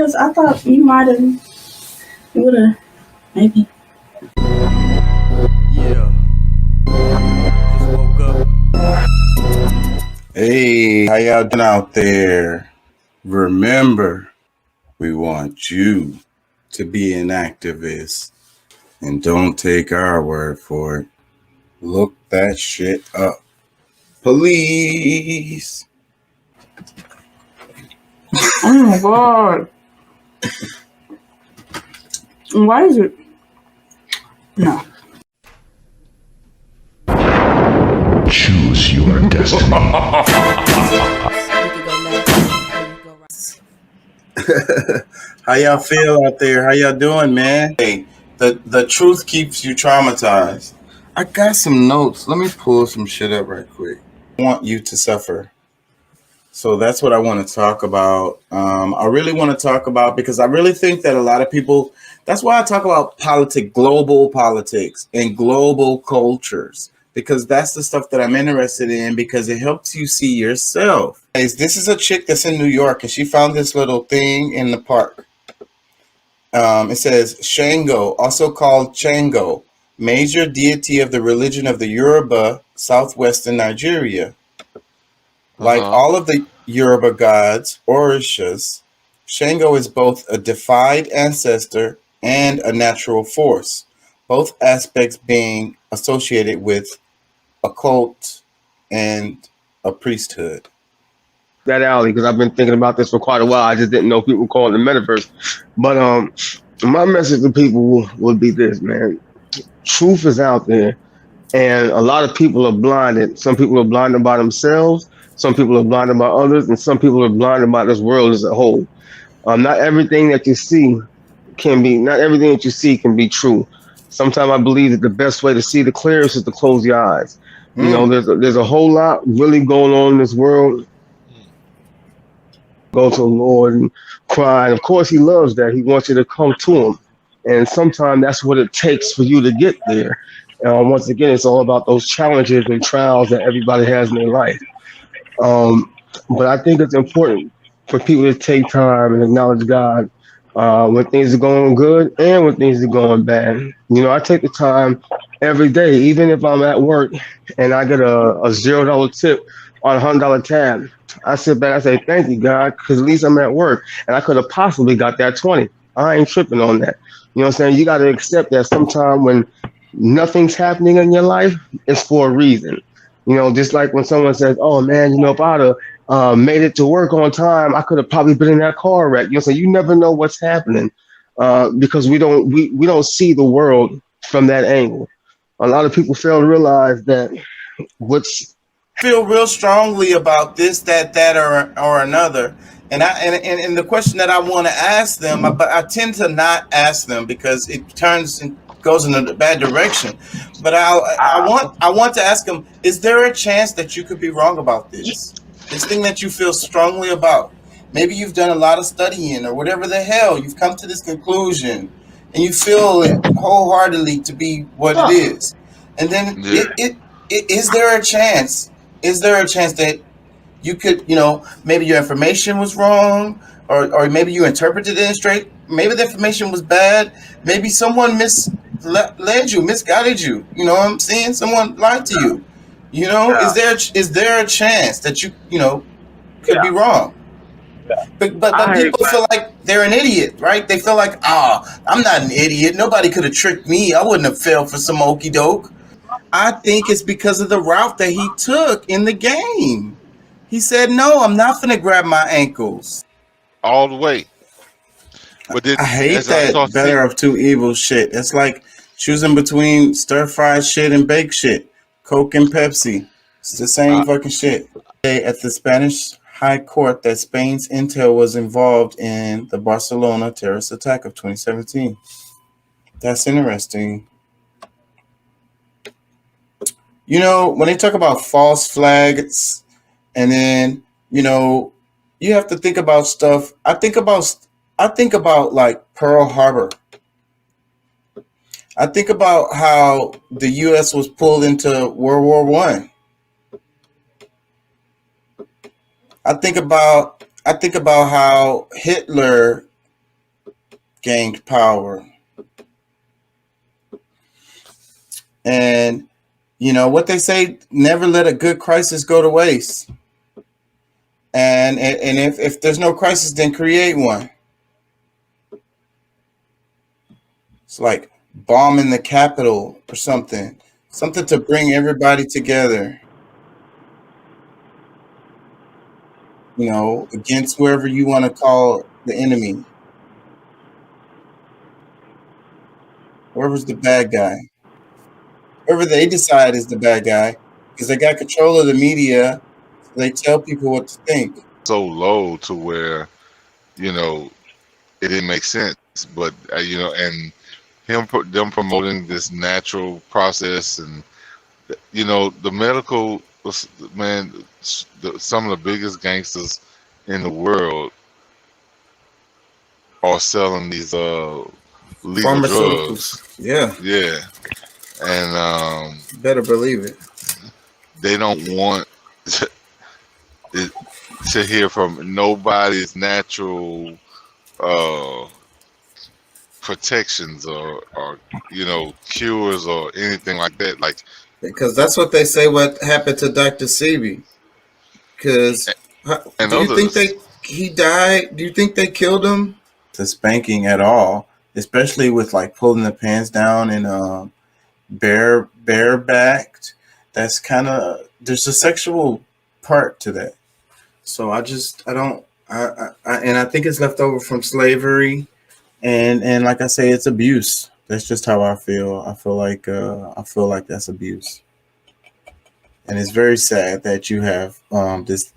because I thought you might have, would have, maybe. Yeah, just woke up. Hey, how y'all doing out there? Remember, we want you to be an activist and don't take our word for it. Look that shit up. Police. Oh my god. Why is it? No. Choose your destiny. How y'all feel out there? How y'all doing, man? Hey, the truth keeps you traumatized. I got some notes. Let me pull some shit up right quick. I want you to suffer. So that's what I want to talk about. I really want to talk about because I really think that a lot of people, that's why I talk about global politics and global cultures, because that's the stuff that I'm interested in because it helps you see yourself. Guys, this is a chick that's in New York and she found this little thing in the park. It says Shango, also called Chango, major deity of the religion of the Yoruba, southwestern Nigeria. Like all of the Yoruba gods, Orishas, Shango is both a deified ancestor and a natural force, both aspects being associated with a cult and a priesthood. That alley because I've been thinking about this for quite a while. I just didn't know people call it the metaverse. But my message to people would be this, man. Truth is out there, and a lot of people are blinded. Some people are blinded by themselves. Some people are blinded by others, and some people are blinded by this world as a whole. Not everything that you see not everything that you see can be true. Sometimes I believe that the best way to see the clearest is to close your eyes. You know, there's a whole lot really going on in this world. Go to the Lord and cry. And of course, He loves that. He wants you to come to Him. And sometimes that's what it takes for you to get there. Once again, it's all about those challenges and trials that everybody has in their life. But I think it's important for people to take time and acknowledge God when things are going good and when things are going bad. You know, I take the time every day, even if I'm at work and I get a $0 tip on $100 tab. I sit back, I say, thank you, God, because at least I'm at work and I could have possibly got that 20. I ain't tripping on that. You know what I'm saying? You got to accept that sometime when nothing's happening in your life, it's for a reason. You know, just like when someone says, oh man, you know, if I'd have made it to work on time, I could have probably been in that car wreck. You know, so you never know what's happening because we don't see the world from that angle. A lot of people fail to realize that what's Feel real strongly about this, that, or another. And the question that I want to ask them, but I tend to not ask them because it turns and goes in a bad direction. But I want to ask them: is there a chance that you could be wrong about this thing that you feel strongly about? Maybe you've done a lot of studying or whatever the hell you've come to this conclusion, and you feel it wholeheartedly to be what it is. And then is there a chance? Is there a chance that you could, maybe your information was wrong, or maybe you interpreted it straight? Maybe the information was bad. Maybe someone misled you, misguided you. You know what I'm saying? Someone lied to you. You know, is there a chance that you could be wrong? But people feel like they're an idiot, right? They feel like, I'm not an idiot. Nobody could have tricked me. I wouldn't have fell for some okey doke. I think it's because of the route that he took in the game. He said, no, I'm not going to grab my ankles. All the way. But then, I hate as I that start to better see, of two evils shit. It's like choosing between stir-fried shit and baked shit. Coke and Pepsi. It's the same fucking shit. At the Spanish High Court that Spain's intel was involved in the Barcelona terrorist attack of 2017. That's interesting. You know, when they talk about false flags, and then you have to think about stuff. I think about like Pearl Harbor. I think about how the U.S. was pulled into World War One. I think about how Hitler gained power. And you know what they say, never let a good crisis go to waste. And if there's no crisis, then create one. It's like bombing the Capitol or something. Something to bring everybody together. You know, against whoever you want to call the enemy. Whoever's the bad guy. Whoever they decide is the bad guy. Because they got control of the media. So they tell people what to think. So low to where, you know, it didn't make sense. But, you know, and them promoting this natural process, and you know, the medical man, some of the biggest gangsters in the world are selling these legal drugs. Pharmaceuticals. Yeah. Yeah, and Better believe it. they don't want to hear from nobody's natural uh protections or you know, cures or anything like that. Like, Because that's what they say what happened to Dr. Sebi. Because and do you think others. he died? Do you think they killed him? To spanking at all, especially with like pulling the pants down and barebacked. That's kind of, there's a sexual part to that. So I don't and I think it's left over from slavery, and like I say, it's abuse. That's just how I feel. I feel like that's abuse. And it's very sad that you have this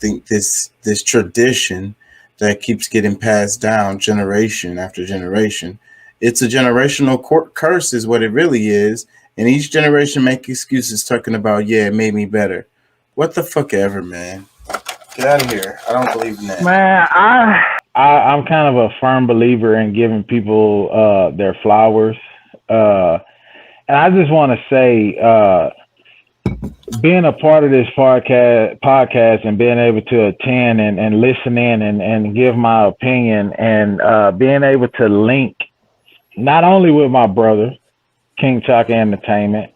tradition that keeps getting passed down generation after generation. It's a generational curse, is what it really is. And each generation make excuses talking about, yeah, it made me better. What the fuck ever, man. Get out of here. I don't believe in that. Man, I'm kind of a firm believer in giving people their flowers. And I just want to say, being a part of this podcast and being able to attend and listen in and give my opinion, and being able to link not only with my brother, King Chaka Entertainment,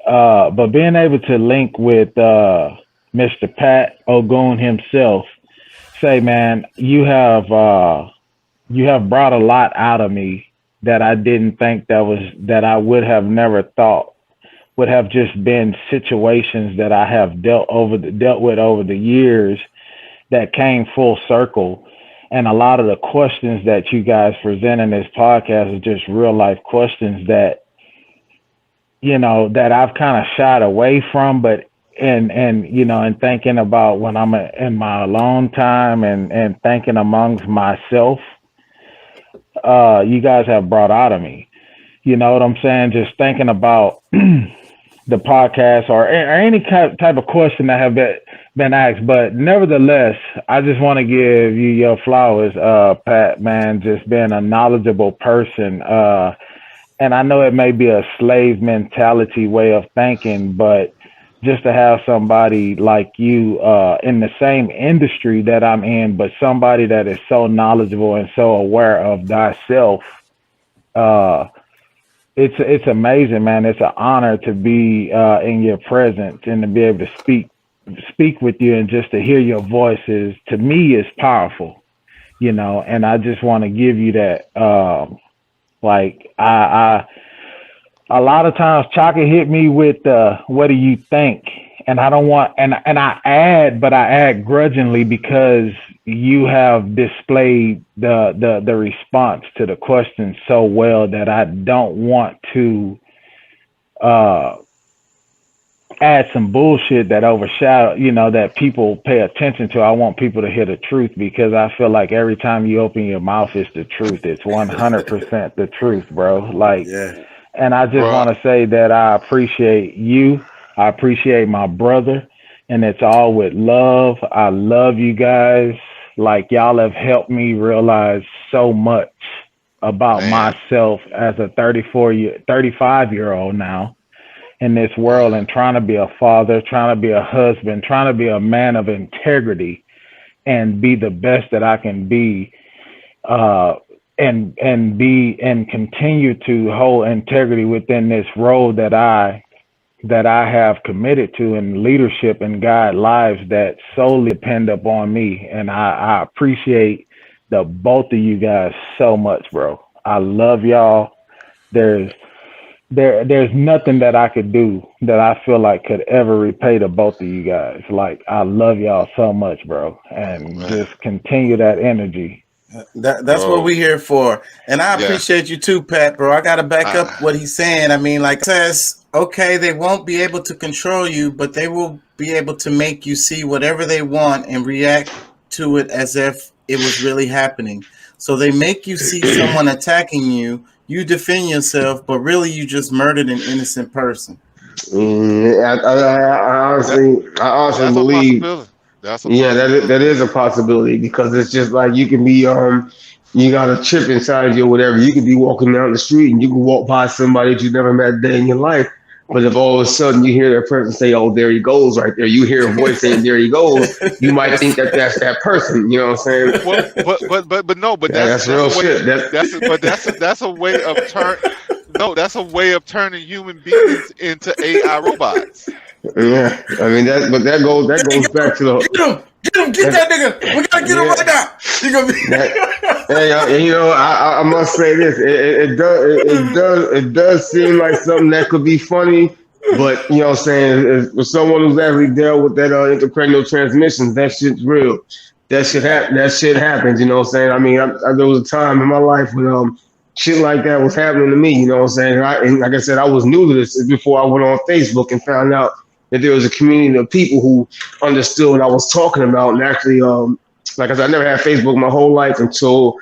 but being able to link with Mr. Pat Ogun himself. Say, man, you have brought a lot out of me that I didn't think that I would have never thought would have just been situations that I have dealt with over the years that came full circle. And a lot of the questions that you guys present in this podcast are just real life questions that, you know, that I've kind of shied away from, but and you know, and thinking about when I'm in my alone time and thinking amongst myself, you guys have brought out of me. You know what I'm saying? Just thinking about the podcast or any type of question that have been asked. But nevertheless, I just want to give you your flowers, Pat, man, just being a knowledgeable person. And I know it may be a slave mentality way of thinking, but just to have somebody like you in the same industry that I'm in, but somebody that is so knowledgeable and so aware of thyself, it's amazing, man. It's an honor to be in your presence and to be able to speak with you, and just to hear your voices to me is powerful, you know. And I just want to give you that. Like I a lot of times Chaka hit me with what do you think? And I don't want, and I add grudgingly, because you have displayed the response to the question so well that I don't want to add some bullshit that overshadow, you know, that people pay attention to. I want people to hear the truth, because I feel like every time you open your mouth, it's the truth. It's 100% the truth, bro. Like, Yeah. and I just want to say that I appreciate you. I appreciate my brother, and it's all with love. I love you guys. Like, y'all have helped me realize so much about myself as a 35-year-old now in this world, and trying to be a father, trying to be a husband, trying to be a man of integrity and be the best that I can be. and continue to hold integrity within this role that I have committed to in leadership and guide lives that solely depend upon me. And I appreciate the both of you guys so much, bro. I love y'all. There's there's nothing that I could do that I feel like could ever repay the both of you guys. Like I love y'all so much, bro. And Man, just continue that energy. That's what bro. we're here for. And I Yeah. appreciate you too, Pat, bro. I got to back up I, what he's saying. I mean, like, says, okay, they won't be able to control you, but they will be able to make you see whatever they want and react to it as if it was really happening. So they make you see someone attacking you, you defend yourself, but really you just murdered an innocent person. that I honestly that's a believe, possibility. That's a yeah, that possibility. is a possibility because it's just like you can be you got a chip inside you or whatever. You could be walking down the street and you can walk by somebody that you never met a day in your life. But if all of a sudden you hear that person say, "Oh, there he goes," right there, you hear a voice saying, "There he goes," you might think that that's that person. You know what I'm saying? Well, but no, but That's that's real a way. shit. That's a way of turn. No, that's a way of turning human beings into AI robots. Yeah, I mean that goes back to Get that that nigga. We gotta get him right yeah now. You gonna be that. Hey, I must say this. It does seem like something that could be funny, but you know what I'm saying. For someone who's actually dealt with that intracranial transmissions, that shit's real. That shit right. happen. That shit happens. You know what I'm saying. I mean, there was a time in my life when shit like that was happening to me. You know what I'm saying. And like I said, I was new to this before I went on Facebook and found out that there was a community of people who understood what I was talking about and actually like I said, I never had Facebook my whole life until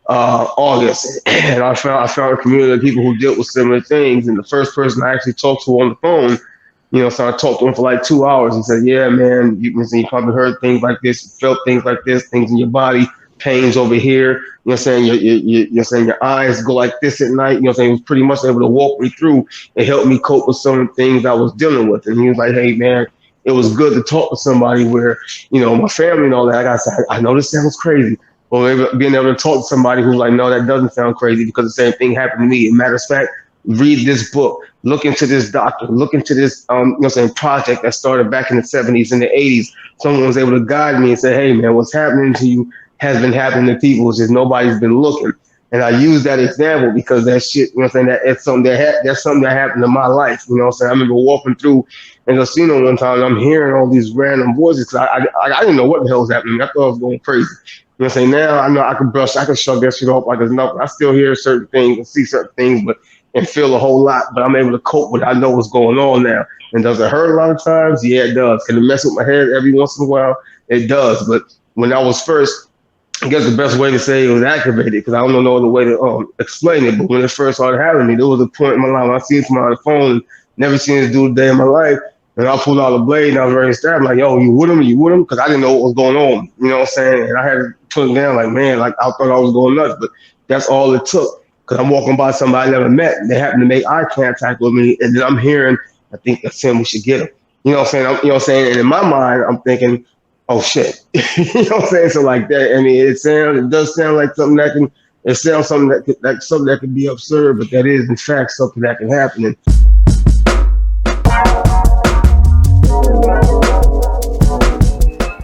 August, and I found a community of people who dealt with similar things. And the first person I actually talked to on the phone, you know, so I talked to him for like 2 hours and said, "Yeah, man, you probably heard things like this, you felt things like this, things in your body, pains over here. You know, what I'm saying you're saying your eyes go like this at night. You know, what I'm saying he was pretty much able to walk me through and help me cope with some of the things I was dealing with. And he was like, "Hey, man." It was good to talk to somebody where my family and all that. Like I said, I know this sounds crazy, but being able to talk to somebody who's like, no, that doesn't sound crazy because the same thing happened to me. As a matter of fact, read this book, look into this doctor, look into this, project that started back in the 70s and the 80s. Someone was able to guide me and say, hey, man, what's happening to you has been happening to people. It's just nobody's been looking. And I use that example because that shit, that's something that's something that happened in my life. You know what I'm saying? I remember walking through in the casino one time and I'm hearing all these random voices because I didn't know what the hell was happening. I thought I was going crazy. You know what I'm saying? Now I know I can shrug that shit off like there's nothing. I still hear certain things and see certain things, but and feel a whole lot, but I'm able to cope with it. I know what's going on now. And does it hurt a lot of times? Yeah, it does. Can it mess with my head every once in a while? It does. But when I was first, I guess the best way to say it was activated because I don't know the way to explain it. But when it first started happening me, there was a point in my life when I seen somebody on the phone, never seen this dude a day in my life, and I pulled out a blade and I was ready to stab him. Like, yo, you with him? You with him? Because I didn't know what was going on. You know what I'm saying? And I had to put him down like, man, like I thought I was going nuts. But that's all it took. Because I'm walking by somebody I never met. And they happen to make eye contact with me. And then I'm hearing, I think that's him. We should get him. You know what I'm saying? You know what I'm saying? And in my mind, I'm thinking, oh shit. You know what I'm saying? So like that, I mean, it does sound like something it sounds something something that could be absurd, but that is in fact something that can happen. And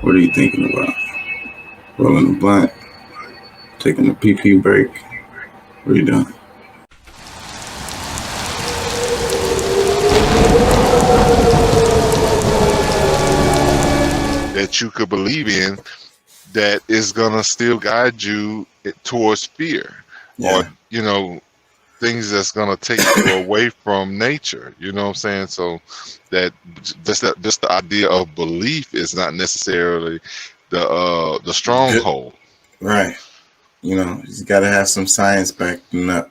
What are you thinking about? Rolling a blunt, taking a pee break. What are you doing? That you could believe in that is gonna still guide you towards fear, or Yeah. things that's gonna take you away from nature. You know what I'm saying? So that just the idea of belief is not necessarily the Good. stronghold. Right. You got to have some science backing up.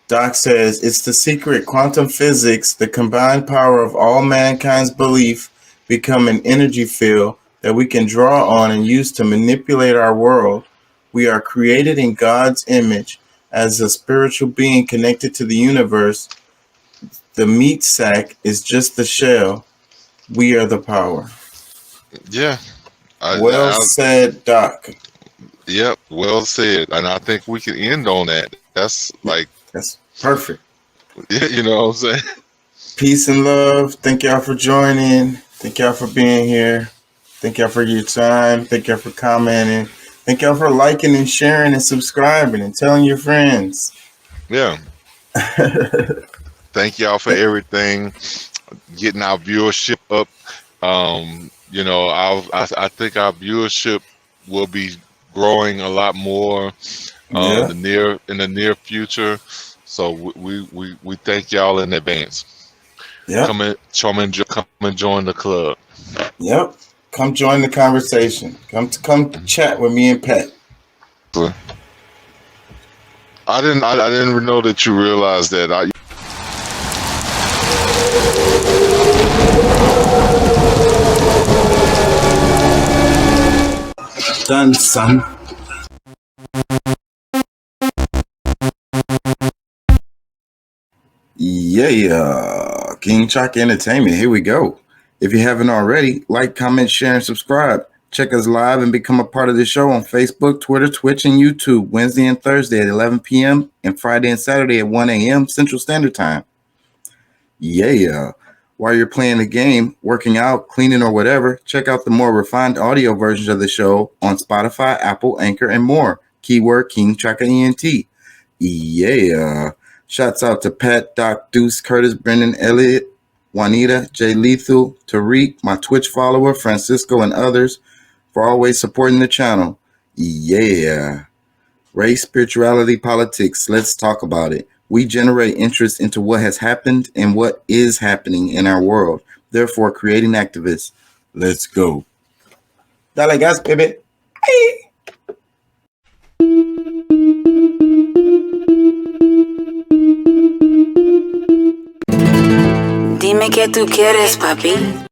Doc says it's the secret quantum physics, the combined power of all mankind's belief become an energy field that we can draw on and use to manipulate our world. We are created in God's image as a spiritual being connected to the universe. The meat sack is just the shell. We are the power. Yeah, Well I said, Doc. Yep, well said. And I think we can end on that. That's like, That's perfect. you know what I'm saying? Peace and love. Thank y'all for joining. Thank y'all for being here. Thank y'all for your time. Thank y'all for commenting. Thank y'all for liking and sharing and subscribing and telling your friends. Yeah. Thank y'all for everything, getting our viewership up. You know, I think our viewership will be growing a lot more Yeah. in the near future. So we thank y'all in advance. Yep. Come and join the club. Yep. Come join the conversation. Come chat with me and Pat. I didn't know that you realized that. Done, son. Yeah, King Chaka Entertainment. Here we go. If you haven't already, like, comment, share, and subscribe. Check us live and become a part of the show on Facebook, Twitter, Twitch, and YouTube Wednesday and Thursday at 11 p.m. and Friday and Saturday at 1 a.m. Central Standard Time. Yeah. While you're playing the game, working out, cleaning, or whatever, check out the more refined audio versions of the show on Spotify, Apple, Anchor, and more. Keyword King Chaka Ent. Yeah. Shouts out to Pat, Doc, Deuce, Curtis, Brendan, Elliott, Juanita, Jay Lethal, Tariq, my Twitch follower, Francisco, and others for always supporting the channel. Yeah. Race, spirituality, politics. Let's talk about it. We generate interest into what has happened and what is happening in our world, therefore creating activists. Let's go. Dale gas, baby. Dime qué tú quieres, papi.